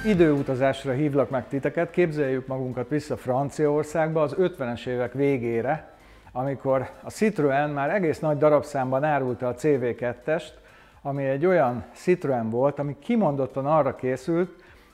Időutazásra hívlak meg titeket, képzeljük magunkat vissza Franciaországba az 50-es évek végére, amikor a Citroën már egész nagy darabszámban árulta a CV2-est, ami egy olyan Citroën volt, ami kimondottan arra készült,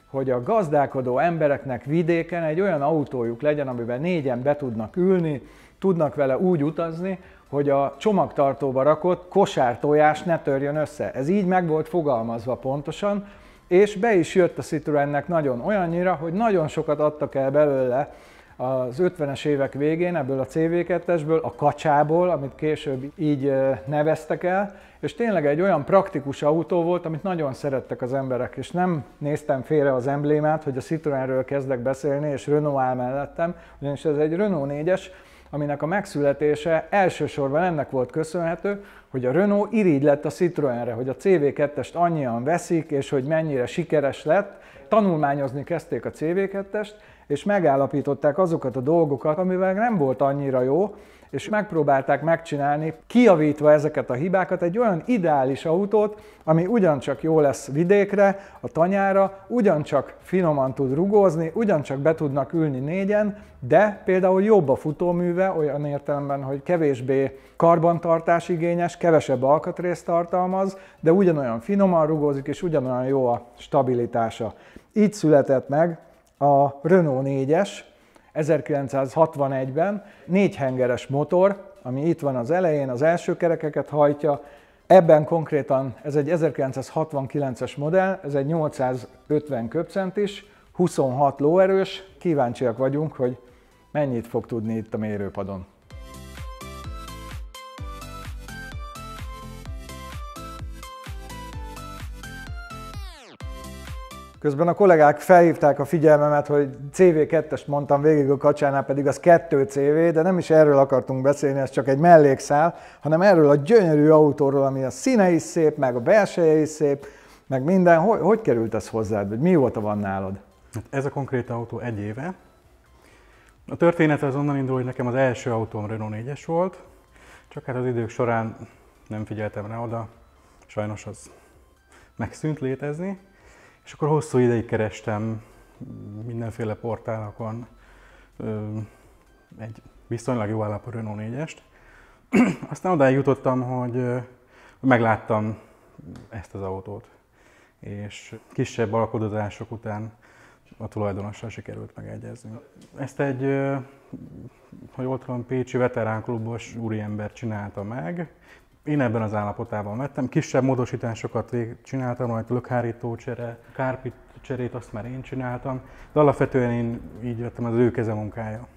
hogy a gazdálkodó embereknek vidéken egy olyan autójuk legyen, amiben négyen be tudnak ülni, tudnak vele úgy utazni, hogy a csomagtartóba rakott kosártojás ne törjön össze. Ez így meg volt fogalmazva pontosan, és be is jött a Citroennek nagyon olyannyira, hogy nagyon sokat adtak el belőle az 50-es évek végén, ebből a CV2-esből, a kacsából, amit később így neveztek el, és tényleg egy olyan praktikus autó volt, amit nagyon szerettek az emberek, és nem néztem félre az emblémát, hogy a Citroenről kezdek beszélni, és Renault áll mellettem, ugyanis ez egy Renault 4-es, aminek a megszületése elsősorban ennek volt köszönhető, hogy a Renault irigy lett a Citroenre, hogy a CV2-est annyian veszik, és hogy mennyire sikeres lett. Tanulmányozni kezdték a CV2-est, és megállapították azokat a dolgokat, amivel nem volt annyira jó, és megpróbálták megcsinálni, kijavítva ezeket a hibákat, egy olyan ideális autót, ami ugyancsak jó lesz vidékre, a tanyára, ugyancsak finoman tud rugózni, ugyancsak be tudnak ülni négyen, de például jobb a futóműve, olyan értelemben, hogy kevésbé karbantartásigényes, kevesebb alkatrészt tartalmaz, de ugyanolyan finoman rugózik, és ugyanolyan jó a stabilitása. Így született meg a Renault 4-es, 1961-ben, 4 hengeres motor, ami itt van az elején, az első kerekeket hajtja. Ebben konkrétan ez egy 1969-es modell, ez egy 850 köbcentis, 26 lóerős. Kíváncsiak vagyunk, hogy mennyit fog tudni itt a mérőpadon. Közben a kollégák felhívták a figyelmemet, hogy CV2-est mondtam végig a kacsánál, pedig az 2 CV, de nem is erről akartunk beszélni, ez csak egy mellékszál, hanem erről a gyönyörű autóról, ami a színe is szép, meg a belseje is szép, meg minden. Hogy került ez hozzád, vagy mióta van nálad? Ez a konkrét autó 1 éve. A történet az onnan indul, hogy nekem az első autóm Renault 4-es volt, csak hát az idők során nem figyeltem rá oda, sajnos az megszűnt létezni. És akkor hosszú ideig kerestem mindenféle portálokon egy viszonylag jó állapotú Renault 4-est. Aztán odáig jutottam, hogy megláttam ezt az autót, és kisebb alkudozások után a tulajdonossal sikerült megegyezni. Ezt egy, ha jól tudom, pécsi veteránklubos úriember csinálta meg. Én ebben az állapotában vettem, kisebb módosításokat csináltam, majd lökhárító csere, kárpit cserét azt már én csináltam, de alapvetően én így vettem, az ő kezemunkája.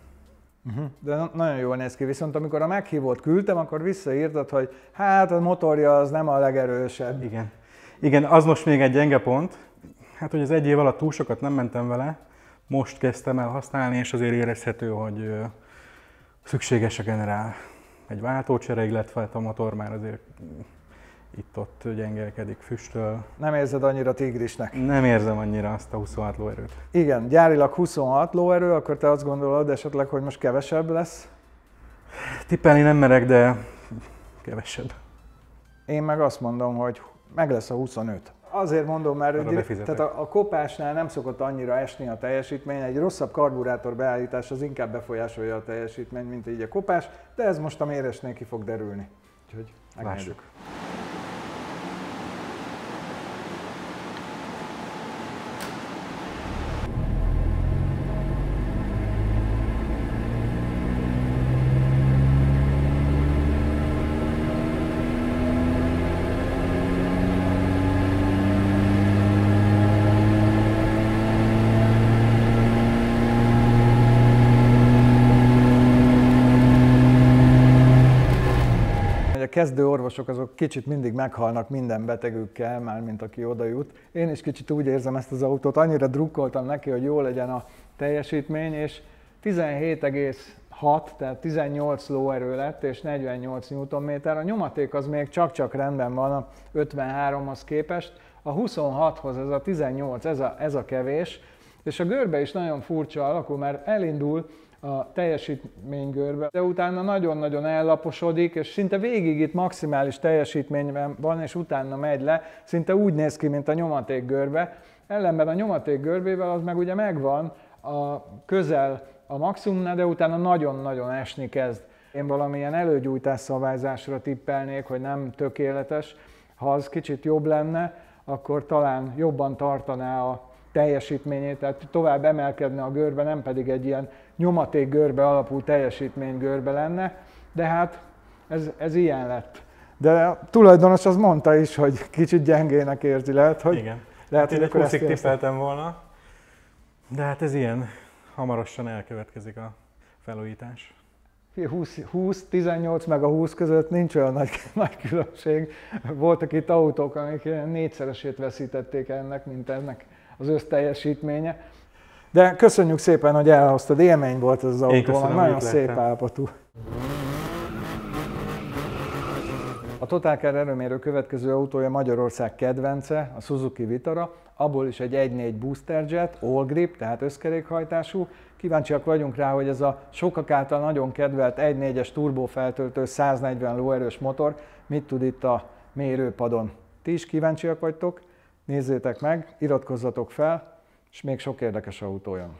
De nagyon jól néz ki, viszont amikor a meghívót küldtem, akkor visszaírtad, hogy hát a motorja az nem a legerősebb. Igen, az most még egy gyenge pont. Hát, hogy az 1 év alatt túl sokat nem mentem vele, most kezdtem el használni, és azért érezhető, hogy szükséges a generál. Egy váltócsere, illetve a motor már azért itt-ott gyengelkedik, füstöl. Nem érzed annyira tigrisnek? Nem érzem annyira azt a 26 lóerőt. Igen, gyárilag 26 lóerő, akkor te azt gondolod esetleg, hogy most kevesebb lesz? Tippelni nem merek, de kevesebb. Én meg azt mondom, hogy meg lesz a 25. Azért mondom, mert tehát a kopásnál nem szokott annyira esni a teljesítmény, egy rosszabb karburátor beállítás az inkább befolyásolja a teljesítményt, mint így a kopás, de ez most a mérésnél ki fog derülni. Úgyhogy megnézzük. A kezdő orvosok azok kicsit mindig meghalnak minden betegükkel, mármint aki oda jut. Én is kicsit úgy érzem ezt az autót, annyira drukkoltam neki, hogy jó legyen a teljesítmény, és 17,6, tehát 18 lóerő lett, és 48 Nm. A nyomaték az még csak-csak rendben van a 53-hoz képest. A 26-hoz ez a 18, ez a kevés, és a görbe is nagyon furcsa alakul, mert elindul a teljesítménygörbe, de utána nagyon-nagyon ellaposodik, és szinte végig itt maximális teljesítményben van, és utána megy le, szinte úgy néz ki, mint a nyomatékgörbe. Ellenben a nyomatékgörbével az meg ugye megvan közel a maximumnál, de utána nagyon-nagyon esni kezd. Én valamilyen előgyújtás szabályzásra tippelnék, hogy nem tökéletes. Ha az kicsit jobb lenne, akkor talán jobban tartaná a teljesítményét, tehát tovább emelkedne a görbe, nem pedig egy ilyen nyomatékgörbe alapú teljesítménygörbe lenne, de hát ez ilyen lett. De a tulajdonos az mondta is, hogy kicsit gyengének érzi, lehet, hogy... Igen. Lehet, hogy egy 20-ig tippeltem volna, de hát ez ilyen, hamarosan elkövetkezik a felújítás. 18 meg a 20 között nincs olyan nagy különbség. Voltak itt autók, amik négyszeresét veszítették ennek, mint ennek az összteljesítménye. De köszönjük szépen, hogy elhoztad, élmény volt ez az autó, nagyon szép állapotú. A Totalcar erőmérő következő autója Magyarország kedvence, a Suzuki Vitara, abból is egy 1.4 Booster Jet, all grip, tehát összkerékhajtású. Kíváncsiak vagyunk rá, hogy ez a sokak által nagyon kedvelt 1.4-es turbófeltöltő 140 lóerős motor mit tud itt a mérőpadon. Ti is kíváncsiak vagytok, nézzétek meg, iratkozzatok fel, és még sok érdekes autó jön.